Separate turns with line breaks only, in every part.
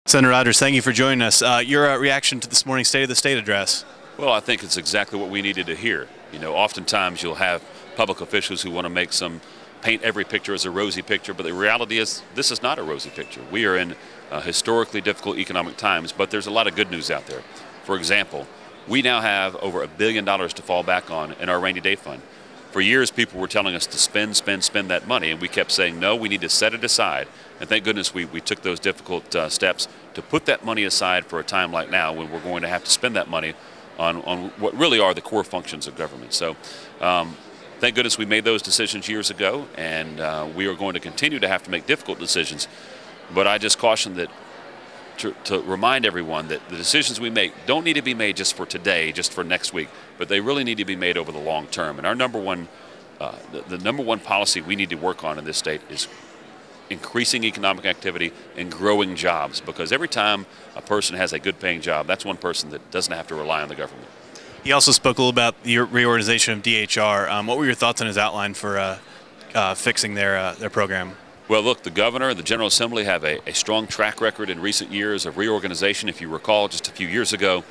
Senator Rogers, thank you for joining us. Your reaction to this morning's State of the State address?
Well, I think it's exactly what we needed to hear. You know, oftentimes you'll have public officials who want to paint every picture as a rosy picture, but the reality is this is not a rosy picture. We are in historically difficult economic times, but there's a lot of good news out there. For example, we now have over $1 billion to fall back on in our rainy day fund. For years, people were telling us to spend that money, and we kept saying, no, we need to set it aside. And thank goodness we took those difficult steps to put that money aside for a time like now when we're going to have to spend that money on what really are the core functions of government. So thank goodness we made those decisions years ago, and we are going to continue to have to make difficult decisions. But I just caution that to remind everyone that the decisions we make don't need to be made just for today, just for next week, but they really need to be made over the long term. And our number one policy we need to work on in this state is increasing economic activity and growing jobs, because every time a person has a good paying job, that's one person that doesn't have to rely on the government.
He also spoke a little about the reorganization of DHR. What were your thoughts on his outline for fixing their program?
Well, look, the governor and the General Assembly have a strong track record in recent years of reorganization. If you recall, just a few years ago,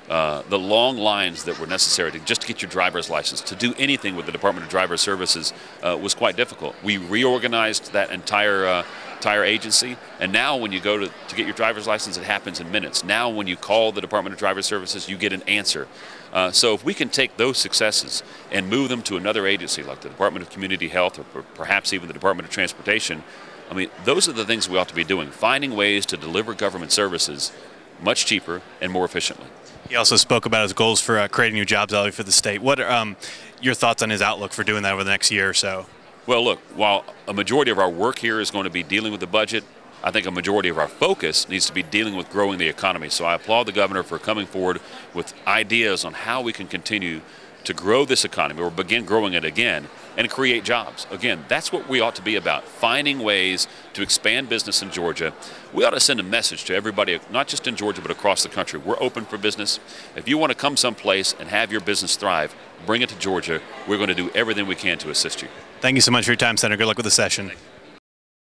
the long lines that were necessary just to get your driver's license, to do anything with the Department of Driver Services was quite difficult. We reorganized that entire agency, and now when you go to get your driver's license, it happens in minutes. Now when you call the Department of Driver Services, you get an answer. So if we can take those successes and move them to another agency like the Department of Community Health or perhaps even the Department of Transportation, I mean, those are the things we ought to be doing, finding ways to deliver government services much cheaper and more efficiently.
He also spoke about his goals for creating new jobs for the state. What are your thoughts on his outlook for doing that over the next year or so?
Well, look, while a majority of our work here is going to be dealing with the budget, I think a majority of our focus needs to be dealing with growing the economy. So I applaud the governor for coming forward with ideas on how we can continue to grow this economy or begin growing it again and create jobs. Again, that's what we ought to be about, finding ways to expand business in Georgia. We ought to send a message to everybody, not just in Georgia, but across the country. We're open for business. If you want to come someplace and have your business thrive, bring it to Georgia. We're going to do everything we can to assist you.
Thank you so much for your time, Senator. Good luck with the session.